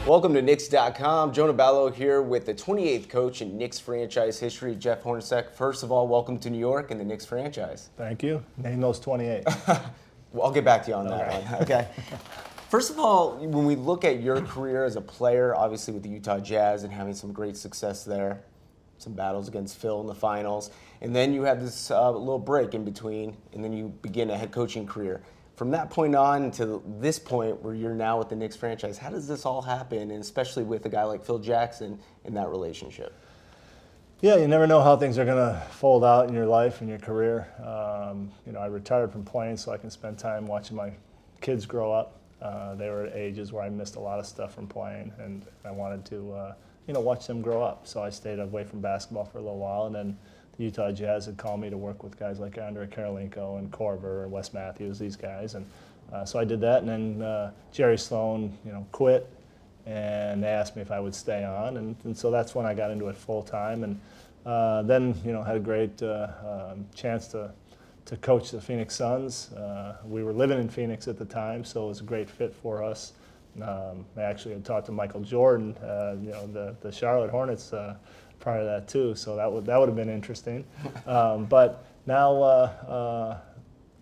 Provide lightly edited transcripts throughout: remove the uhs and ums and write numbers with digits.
Welcome to Knicks.com. Jonah Ballow here with the 28th coach in Knicks franchise history, Jeff Hornacek. First of all, welcome to New York and the Knicks franchise. Thank you. Name those 28. Well, I'll get back to you on that one. Okay. First of all, when we look at your career as a player, obviously with the Utah Jazz and having some great success there, some battles against Phil in the finals, and then you had this little break in between, and then you begin a head coaching career. From that point on to this point where you're now with the Knicks franchise, how does this all happen, and especially with a guy like Phil Jackson in that relationship? Yeah, you never know how things are going to fold out in your life and your career. I retired from playing so I can spend time watching my kids grow up. They were at ages where I missed a lot of stuff from playing, and I wanted to, watch them grow up. So I stayed away from basketball for a little while, and then the Utah Jazz had called me to work with guys like Andre Karolinko and Korver and Wes Matthews, these guys, and so I did that. And then Jerry Sloan, quit, and they asked me if I would stay on, and so that's when I got into it full time, and then had a great chance to coach the Phoenix Suns. We were living in Phoenix at the time, so it was a great fit for us. I actually had talked to Michael Jordan, the Charlotte Hornets, prior to that too, so that would have been interesting. But now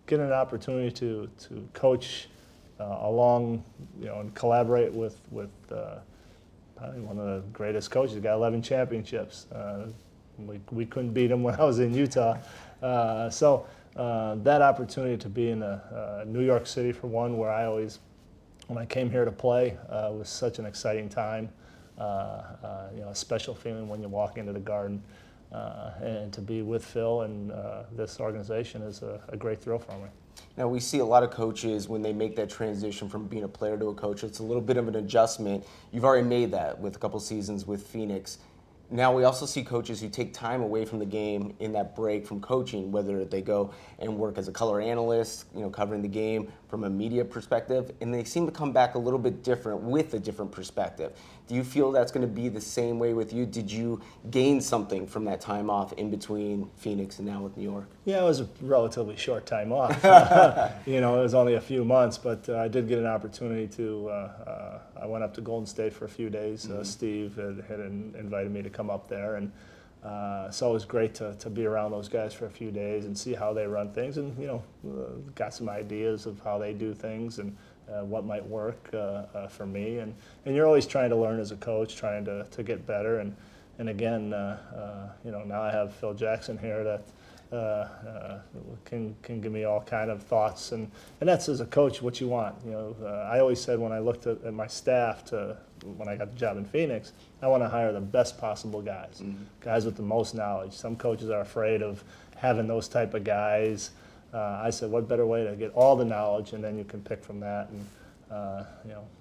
getting an opportunity to coach along, and collaborate with probably one of the greatest coaches. He got 11 championships. We couldn't beat him when I was in Utah. So that opportunity to be in New York City, for one, where I always, when I came here to play, was such an exciting time. A special feeling when you walk into the Garden, and to be with Phil and this organization is a great thrill for me. Now, we see a lot of coaches, when they make that transition from being a player to a coach, it's a little bit of an adjustment. You've already made that with a couple seasons with Phoenix. Now, we also see coaches who take time away from the game in that break from coaching, whether they go and work as a color analyst, covering the game from a media perspective, and they seem to come back a little bit different with a different perspective. Do you feel that's going to be the same way with you? Did you gain something from that time off in between Phoenix and now with New York? Yeah, it was a relatively short time off. It was only a few months, but I did get an opportunity to, I went up to Golden State for a few days. Steve had invited me to come up there, and so it was great to be around those guys for a few days and see how they run things, and got some ideas of how they do things and what might work for me. And you're always trying to learn as a coach, trying to get better. And again, now I have Phil Jackson here that can give me all kind of thoughts, and that's, as a coach, what you want. I always said when I looked at my staff when I got the job in Phoenix, I want to hire the best possible guys, guys with the most knowledge. Some coaches are afraid of having those type of guys. I said, what better way to get all the knowledge, and then you can pick from that. And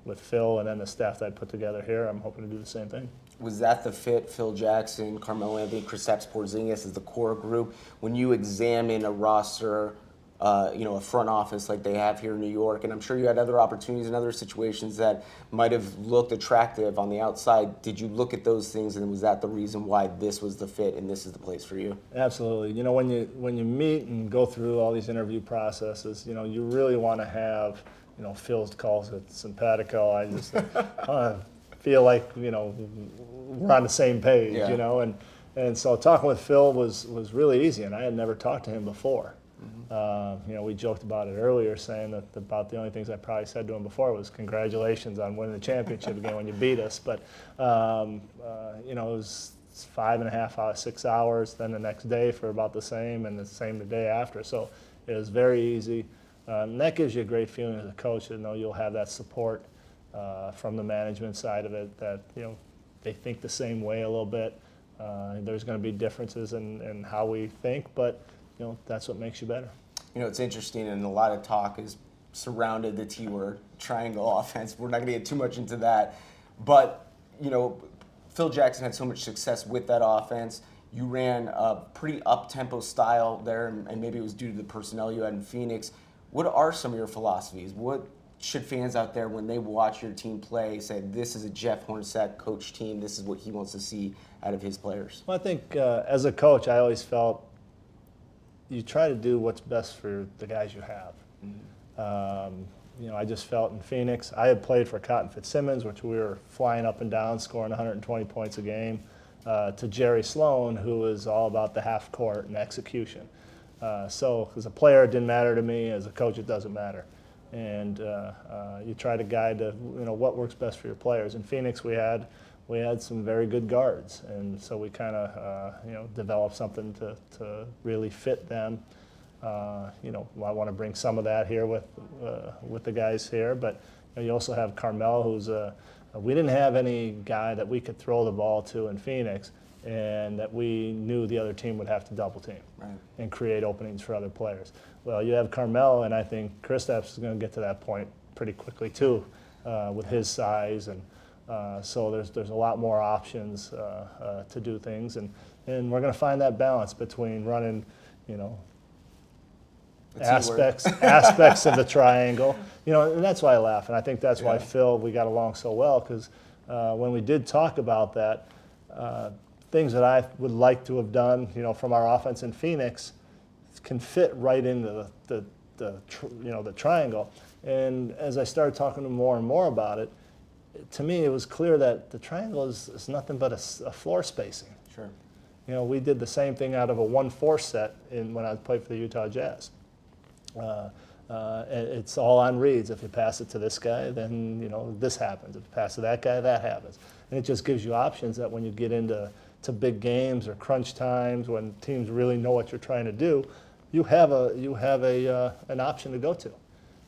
with Phil and then the staff that I put together here, I'm hoping to do the same thing. Was that the fit, Phil Jackson, Carmelo Anthony, Kristaps, Porzingis as the core group? When you examine a roster, a front office like they have here in New York, and I'm sure you had other opportunities and other situations that might have looked attractive on the outside. Did you look at those things, and was that the reason why this was the fit and this is the place for you? Absolutely. When you meet and go through all these interview processes, you really want to have, Phil calls it simpatico. I just feel like we're on the same page, Yeah. And so talking with Phil was really easy, and I had never talked to him before. We joked about it earlier, saying that about the only things I probably said to him before was congratulations on winning the championship again when you beat us. But it was 5.5 hours, 6 hours, then the next day for about the same, and the same the day after. So it was very easy. And that gives you a great feeling as a coach to know you'll have that support from the management side of it, that they think the same way a little bit. There's going to be differences in how we think, but that's what makes you better. It's interesting, and a lot of talk is surrounded the T word, triangle offense. We're not going to get too much into that, but Phil Jackson had so much success with that offense. You ran a pretty up-tempo style there, and maybe it was due to the personnel you had in Phoenix. What are some of your philosophies? What should fans out there, when they watch your team play, say, this is a Jeff Hornacek coach team, this is what he wants to see out of his players? Well, I think as a coach, I always felt you try to do what's best for the guys you have. I just felt in Phoenix, I had played for Cotton Fitzsimmons, which we were flying up and down, scoring 120 points a game, to Jerry Sloan, who was all about the half court and execution. So as a player, it didn't matter to me. As a coach, it doesn't matter. And you try to guide what works best for your players. In Phoenix, we had some very good guards, and so we kind of developed something to really fit them. I want to bring some of that here with the guys here, but you also have Carmelo, who's we didn't have any guy that we could throw the ball to in Phoenix, and that we knew the other team would have to double team and create openings for other players. Well, you have Carmelo, and I think Kristaps is going to get to that point pretty quickly too, with his size, and so there's a lot more options to do things, and we're going to find that balance between running, aspects of the triangle, and that's why I laugh, and I think that's why Phil, we got along so well, because when we did talk about that, things that I would like to have done, from our offense in Phoenix, can fit right into the triangle. And as I started talking to him more and more about it, to me it was clear that the triangle is nothing but a floor spacing. Sure. We did the same thing out of a 1-4 set when I played for the Utah Jazz. It's all on reads. If you pass it to this guy, then this happens. If you pass to that guy, that happens. And it just gives you options that when you get into big games or crunch times, when teams really know what you're trying to do, you have an option to go to.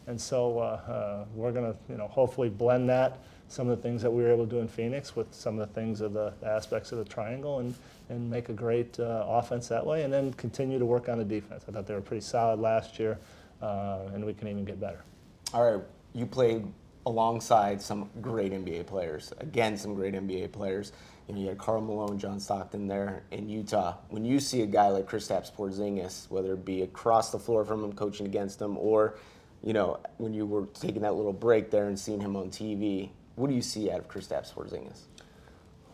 And so we're going to hopefully blend that, some of the things that we were able to do in Phoenix with some of the things of the aspects of the triangle, and make a great offense that way, and then continue to work on the defense. I thought they were pretty solid last year, and we can even get better. All right, you played alongside some great NBA players, again, some great NBA players. You had Carmelo and John Stockton there in Utah. When you see a guy like Kristaps Porzingis, whether it be across the floor from him coaching against him, or when you were taking that little break there and seeing him on TV, what do you see out of Kristaps Porzingis?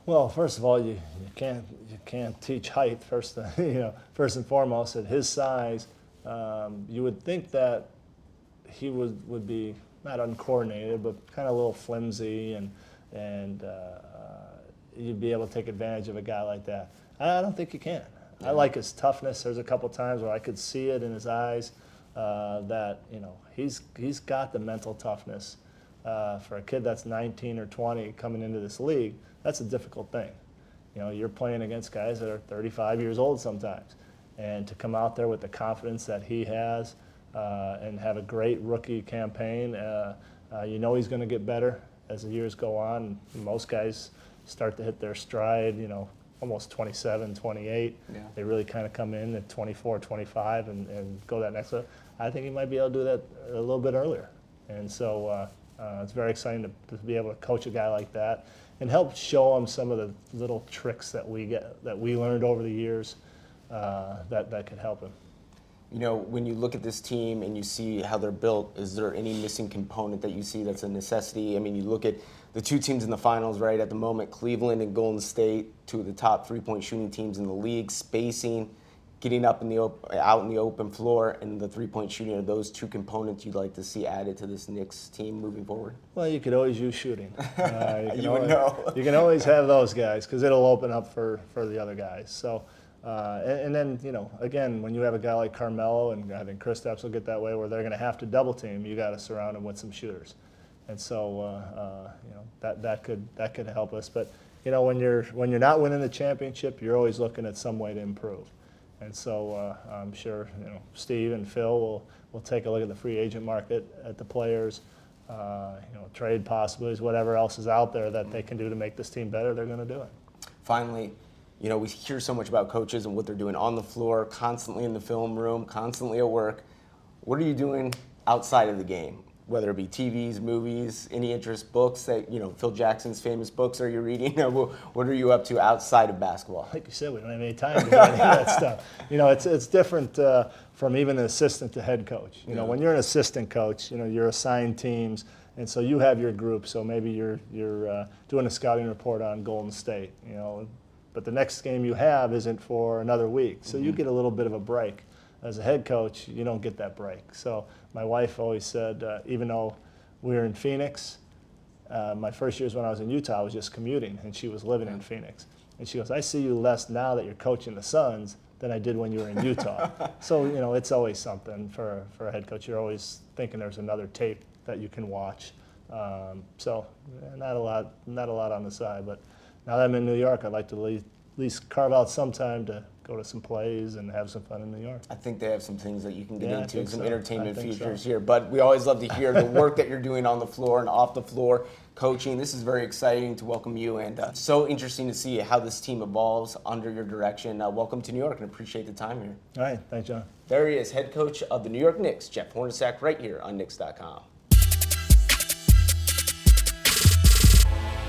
Well, first of all, you can't teach height. First and foremost, at his size, you would think that he would be not uncoordinated, but kind of a little flimsy, and you'd be able to take advantage of a guy like that. I don't think you can. Yeah. I like his toughness. There's a couple times where I could see it in his eyes that he's got the mental toughness. For a kid that's 19 or 20 coming into this league, that's a difficult thing. You're playing against guys that are 35 years old sometimes, and to come out there with the confidence that he has and have a great rookie campaign, he's going to get better as the years go on. Most guys start to hit their stride, almost 27, 28. Yeah. They really kind of come in at 24, 25 and go that next level. I think he might be able to do that a little bit earlier. And so it's very exciting to be able to coach a guy like that and help show him some of the little tricks that we learned over the years that could help him. When you look at this team and you see how they're built, is there any missing component that you see that's a necessity? I mean, you look at the two teams in the finals, right, at the moment, Cleveland and Golden State, two of the top three-point shooting teams in the league, spacing, getting up out in the open floor, and the three-point shooting. Are those two components you'd like to see added to this Knicks team moving forward? Well, you could always use shooting. You would know. You can always have those guys because it'll open up for the other guys. So, and then, again, when you have a guy like Carmelo, and I think Kristaps will get that way, where they're going to have to double team, you got to surround him with some shooters. And so, that could help us. But when you're not winning the championship, you're always looking at some way to improve. And so I'm sure Steve and Phil will take a look at the free agent market, at the players, trade possibilities, whatever else is out there that they can do to make this team better. They're going to do it. Finally, we hear so much about coaches and what they're doing on the floor, constantly in the film room, constantly at work. What are you doing outside of the game? Whether it be TVs, movies, any interest, books that, Phil Jackson's famous books are you reading? What are you up to outside of basketball? Like you said, we don't have any time to do any of that stuff. It's different from even an assistant to head coach. When you're an assistant coach, you're assigned teams, and so you have your group. So maybe you're doing a scouting report on Golden State, but the next game you have isn't for another week. So you get a little bit of a break. As a head coach, you don't get that break. So my wife always said, even though we were in Phoenix, my first years when I was in Utah, I was just commuting, and she was living in Phoenix. And she goes, I see you less now that you're coaching the Suns than I did when you were in Utah. So, it's always something for a head coach. You're always thinking there's another tape that you can watch. So not a lot on the side. But now that I'm in New York, I'd like to at least carve out some time to go to some plays and have some fun in New York. I think they have some things that you can get Yeah, I into, think some so. entertainment I think features so. here. But we always love to hear the work that you're doing on the floor and off the floor, coaching. This is very exciting to welcome you, and so interesting to see how this team evolves under your direction. Welcome to New York, and appreciate the time here. All right, thanks, John. There he is, head coach of the New York Knicks, Jeff Hornacek, right here on Knicks.com.